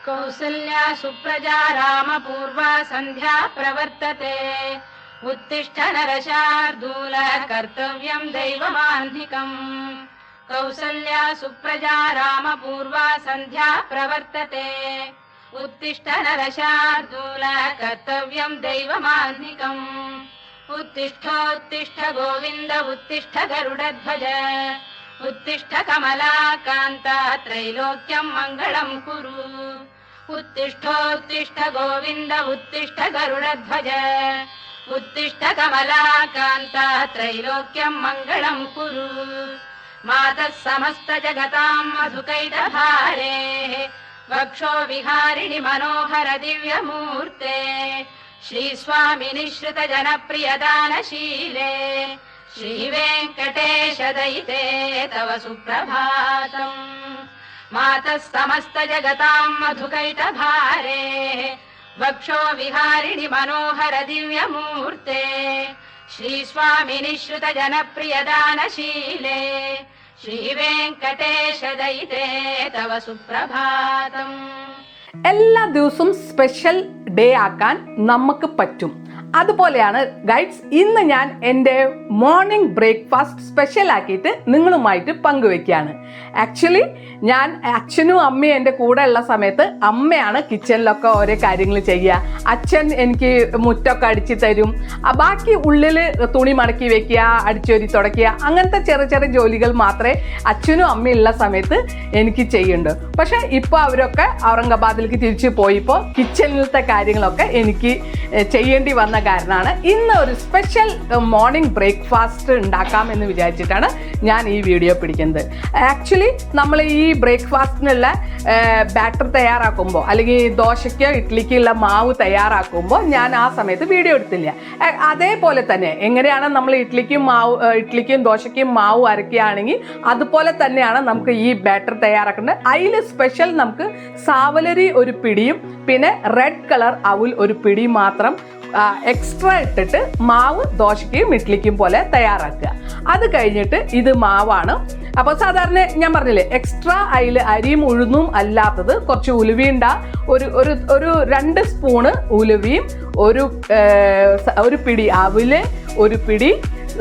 कौसल्या सुप्रजा रामपूर्वा सन्ध्या प्रवर्तते उत्तिष्ठ नरशार्दूल कर्तव्यं दैवमान्धिकम् कौसल्या सुप्रजा रामपूर्वा सन्ध्या प्रवर्तते उत्तिष्ठ नरशार्दूल कर्तव्यं दैवमान्धिकम् उत्तिष्ठोत्तिष्ठ गोविन्द उत्तिष्ठ गरुडध्वज उत्तिष्ठ कमलाकान्ता त्रैलोक्यं मङ्गलं कुरु उत्तिष्ठोत्तिष्ठ गोविन्द उत्तिष्ठ गरुडध्वज उत्तिष्ठ कमलाकान्ता त्रैलोक्यं मङ्गलं कुरु मातः समस्त जगतां मधुकैटभारेः वक्षो विहारिणि मनोहर दिव्यमूर्ते श्रीस्वामि निःश्रित जनप्रियदानशीले श्रीवेङ्कटेश दयिते तव सुप्रभातम् मातः समस्त जगतां मधुकैटभारेः वक्षो विहारिणि मनोहर दिव्यमूर्ते श्रीस्वामि निःश्रित जनप्रियदानशीले श्रीवेङ्कटेश दयिते तव सुप्रभातम् എല്ലാ ദിവസവും സ്പെഷ്യൽ ഡേ ആക്കാൻ നമുക്ക് പറ്റും. അതുപോലെയാണ് ഗൈഡ്സ് ഇന്ന് ഞാൻ എൻ്റെ മോർണിംഗ് ബ്രേക്ക്ഫാസ്റ്റ് സ്പെഷ്യൽ ആക്കിയിട്ട് നിങ്ങളുമായിട്ട് പങ്കുവെക്കുകയാണ്. ആക്ച്വലി ഞാൻ അച്ഛനും അമ്മയും എൻ്റെ കൂടെ ഉള്ള സമയത്ത് അമ്മയാണ് കിച്ചണിലൊക്കെ ഓരോ കാര്യങ്ങൾ ചെയ്യുക. അച്ഛൻ എനിക്ക് മുറ്റമൊക്കെ അടിച്ചു തരും, ബാക്കി ഉള്ളിൽ തുണി മടക്കി വെക്കുക, അടിച്ചൊരി തുടയ്ക്കുക, അങ്ങനത്തെ ചെറിയ ചെറിയ ജോലികൾ മാത്രമേ അച്ഛനും അമ്മയും ഉള്ള സമയത്ത് എനിക്ക് ചെയ്യുന്നുണ്ട്. പക്ഷേ ഇപ്പോൾ അവരൊക്കെ ഔറംഗാബാദിലേക്ക് തിരിച്ചു പോയപ്പോൾ കിച്ചണിലത്തെ കാര്യങ്ങളൊക്കെ എനിക്ക് ചെയ്യേണ്ടി വന്ന കാരണമാണ് ഇന്ന് ഒരു സ്പെഷ്യൽ മോർണിംഗ് ബ്രേക്ക്ഫാസ്റ്റ് ഉണ്ടാക്കാം എന്ന് വിചാരിച്ചിട്ടാണ് ഞാൻ ഈ വീഡിയോ പിടിക്കുന്നത്. ആക്ച്വലി നമ്മൾ ഈ ബ്രേക്ക്ഫാസ്റ്റിനുള്ള ബാറ്റർ തയ്യാറാക്കുമ്പോൾ അല്ലെങ്കിൽ ദോശയ്ക്കോ ഇഡ്ഡലിക്കുള്ള മാവ് തയ്യാറാക്കുമ്പോൾ ഞാൻ ആ സമയത്ത് വീഡിയോ എടുത്തില്ല. അതേപോലെ തന്നെ എങ്ങനെയാണ് നമ്മൾ ഇഡ്ഡലിക്കും ദോശയ്ക്കും മാവ് അരയ്ക്കുകയാണെങ്കിൽ അതുപോലെ തന്നെയാണ് നമുക്ക് ഈ ബാറ്റർ തയ്യാറാക്കേണ്ടത്. അതിൽ സ്പെഷ്യൽ നമുക്ക് സാവലരി ഒരു പിടിയും പിന്നെ റെഡ് കളർ അവൽ ഒരു പിടി മാത്രം എക്സ്ട്രാ ഇട്ടിട്ട് മാവ് ദോശയ്ക്കും ഇഡ്ഡലിക്കും പോലെ തയ്യാറാക്കുക. അത് കഴിഞ്ഞിട്ട് ഇത് മാവാണ്. അപ്പോൾ സാധാരണ ഞാൻ പറഞ്ഞില്ലേ എക്സ്ട്രാ അതിൽ അരിയും ഉഴുന്നും അല്ലാത്തത് കുറച്ച് ഉലുവയുണ്ട ഒരു 2 സ്പൂണ് ഉലുവയും ഒരു പിടി അവല് ഒരു പിടി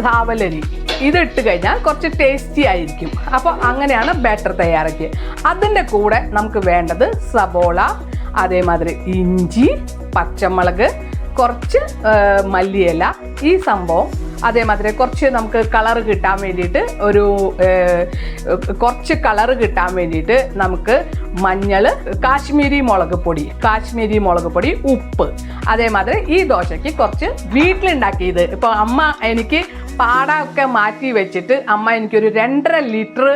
സാവലരി ഇതിട്ട് കഴിഞ്ഞാൽ കുറച്ച് ടേസ്റ്റി ആയിരിക്കും. അപ്പോൾ അങ്ങനെയാണ് ബാറ്റർ തയ്യാറാക്കിയത്. അതിൻ്റെ കൂടെ നമുക്ക് വേണ്ടത് സബോള, അതേമാതിരി ഇഞ്ചി, പച്ചമുളക്, കുറച്ച് മല്ലിയില, ഈ സംഭവം. അതേമാതിരി കുറച്ച് നമുക്ക് കളറ് കിട്ടാൻ വേണ്ടിയിട്ട് കുറച്ച് കളറ് കിട്ടാൻ വേണ്ടിയിട്ട് നമുക്ക് മഞ്ഞൾ, കാശ്മീരി മുളക് പൊടി, ഉപ്പ്. അതേമാതിരി ഈ ദോശയ്ക്ക് കുറച്ച് വീട്ടിലുണ്ടാക്കിയത്. ഇപ്പോൾ അമ്മ എനിക്ക് പാടമൊക്കെ മാറ്റി വെച്ചിട്ട് അമ്മ എനിക്കൊരു 2.5 ലിറ്റർ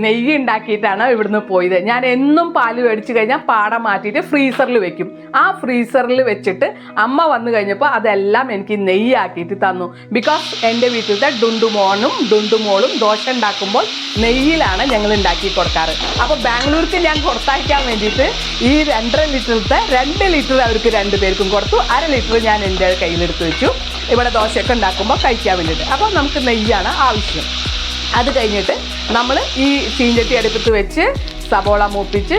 നെയ്യ് ഉണ്ടാക്കിയിട്ടാണ് ഇവിടുന്ന് പോയത്. ഞാൻ എന്നും പാല് മേടിച്ച് കഴിഞ്ഞാൽ പാട മാറ്റിയിട്ട് ഫ്രീസറിൽ വെക്കും. ആ ഫ്രീസറിൽ വെച്ചിട്ട് അമ്മ വന്നു കഴിഞ്ഞപ്പോൾ അതെല്ലാം എനിക്ക് നെയ്യാക്കിയിട്ട് തന്നു. ബിക്കോസ് എൻ്റെ വീട്ടിലത്തെ ഡുണ്ടുമോളും ദോശ ഉണ്ടാക്കുമ്പോൾ നെയ്യിലാണ് ഞങ്ങൾ ഉണ്ടാക്കി കൊടുക്കാറ്. അപ്പോൾ ബാംഗ്ലൂർക്ക് ഞാൻ കൊടുത്തയക്കാൻ വേണ്ടിയിട്ട് ഈ 2.5 ലിറ്ററിലത്തെ 2 ലിറ്റർ അവർക്ക് 2 പേർക്കും കൊടുത്തു. 1/2 ലിറ്റർ ഞാൻ എൻ്റെ കയ്യിലെടുത്ത് വെച്ചു ഇവിടെ ദോശയൊക്കെ ഉണ്ടാക്കുമ്പോൾ കഴിക്കാൻ വേണ്ടിയിട്ട്. അപ്പോൾ നമുക്ക് നെയ്യാണ് ആവശ്യം. അത് കഴിഞ്ഞിട്ട് നമ്മൾ ഈ ചീഞ്ചട്ടി അടുപ്പത്ത് വെച്ച് സബോള മൂപ്പിച്ച്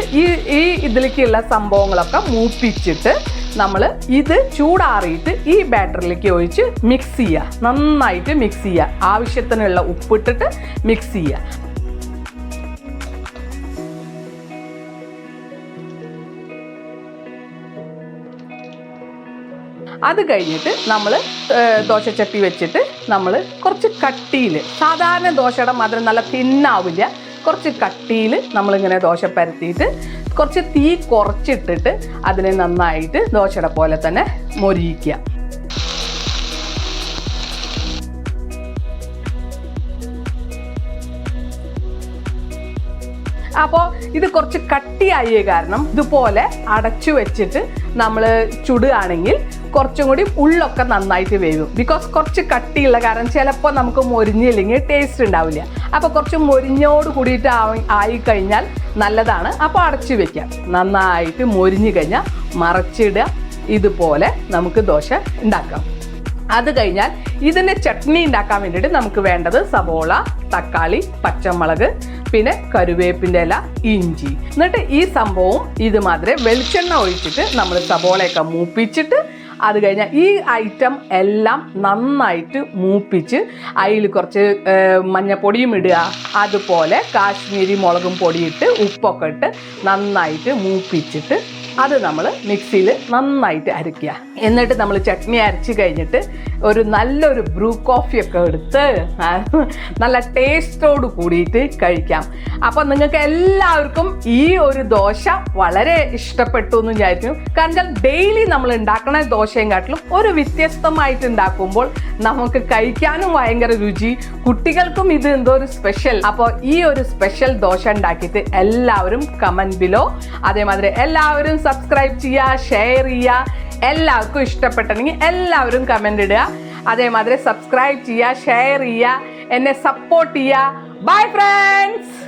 ഈ ഇതിലേക്കുള്ള സംഭവങ്ങളൊക്കെ മൂപ്പിച്ചിട്ട് നമ്മൾ ഇത് ചൂടാറിയിട്ട് ഈ ബാറ്ററിലേക്ക് ഒഴിച്ച് മിക്സ് ചെയ്യുക. നന്നായിട്ട് മിക്സ് ചെയ്യുക. ആവശ്യത്തിനുള്ള ഉപ്പിട്ടിട്ട് മിക്സ് ചെയ്യുക. അത് കഴിഞ്ഞിട്ട് നമ്മൾ ദോശച്ചട്ടി വെച്ചിട്ട് നമ്മൾ കുറച്ച് കട്ടിയിൽ, സാധാരണ ദോശയുടെ മധുരം നല്ല തിന്നാവില്ല, കുറച്ച് കട്ടിയിൽ നമ്മളിങ്ങനെ ദോശ പരത്തിയിട്ട് കുറച്ച് തീ കുറച്ചിട്ടിട്ട് അതിനെ നന്നായിട്ട് ദോശയുടെ പോലെ തന്നെ മൊരിയിക്കുക. അപ്പോൾ ഇത് കുറച്ച് കട്ടിയായ കാരണം ഇതുപോലെ അടച്ചു വെച്ചിട്ട് നമ്മൾ ചുടുകയാണെങ്കിൽ കുറച്ചും കൂടി ഉള്ളൊക്കെ നന്നായിട്ട് വേവും. ബിക്കോസ് കുറച്ച് കട്ടിയുള്ള കാരണം ചിലപ്പോൾ നമുക്ക് മൊരിഞ്ഞില്ലെങ്കിൽ ടേസ്റ്റ് ഉണ്ടാവില്ല. അപ്പോൾ കുറച്ച് മൊരിഞ്ഞോട് കൂടിയിട്ട് ആയിക്കഴിഞ്ഞാൽ നല്ലതാണ്. അപ്പോൾ അടച്ചു വെക്കാം. നന്നായിട്ട് മൊരിഞ്ഞു കഴിഞ്ഞാൽ മറച്ചിടുക. ഇതുപോലെ നമുക്ക് ദോശ ഉണ്ടാക്കാം. അത് കഴിഞ്ഞാൽ ഇതിൻ്റെ ചട്നി ഉണ്ടാക്കാൻ വേണ്ടിയിട്ട് നമുക്ക് വേണ്ടത് സവോള, തക്കാളി, പച്ചമുളക്, പിന്നെ കരുവേപ്പിൻ്റെ ഇല, ഇഞ്ചി. എന്നിട്ട് ഈ സംഭവം ഇതുമാതിരി വെളിച്ചെണ്ണ ഒഴിച്ചിട്ട് നമ്മൾ സവോളയൊക്കെ മൂപ്പിച്ചിട്ട് അത് കഴിഞ്ഞാൽ ഈ ഐറ്റം എല്ലാം നന്നായിട്ട് മൂപ്പിച്ച് അതിൽ കുറച്ച് മഞ്ഞപ്പൊടിയും ഇടുക, അതുപോലെ കാശ്മീരി മുളകും പൊടിയിട്ട് ഉപ്പൊക്കെ ഇട്ട് നന്നായിട്ട് മൂപ്പിച്ചിട്ട് അത് നമ്മൾ മിക്സിയിൽ നന്നായിട്ട് അരയ്ക്കുക. എന്നിട്ട് നമ്മൾ ചട്നി അരച്ച് കഴിഞ്ഞിട്ട് ഒരു നല്ലൊരു ബ്രൂ കോഫിയൊക്കെ എടുത്ത് നല്ല ടേസ്റ്റോട് കൂടിയിട്ട് കഴിക്കാം. അപ്പം നിങ്ങൾക്ക് എല്ലാവർക്കും ഈ ഒരു ദോശ വളരെ ഇഷ്ടപ്പെട്ടു എന്ന് വിചാരിക്കും. കാരണം ഡെയിലി നമ്മൾ ഉണ്ടാക്കുന്ന ദോശയും കാട്ടിലും ഒരു വ്യത്യസ്തമായിട്ട് ഉണ്ടാക്കുമ്പോൾ നമുക്ക് കഴിക്കാനും ഭയങ്കര രുചി, കുട്ടികൾക്കും ഇത് എന്തോ ഒരു സ്പെഷ്യൽ. അപ്പോൾ ഈ ഒരു സ്പെഷ്യൽ ദോശ ഉണ്ടാക്കിയിട്ട് എല്ലാവരും കമൻറ്റ് ബിലോ, അതേമാതിരി എല്ലാവരും സബ്സ്ക്രൈബ് ചെയ്യുക, ഷെയർ ചെയ്യുക. എല്ലാവർക്കും ഇഷ്ടപ്പെട്ടെങ്കിൽ എല്ലാവരും കമൻ്റ് ഇടുക, അതേമാതിരി സബ്സ്ക്രൈബ് ചെയ്യുക, ഷെയർ ചെയ്യുക, എന്നെ സപ്പോർട്ട് ചെയ്യുക. Bye friends.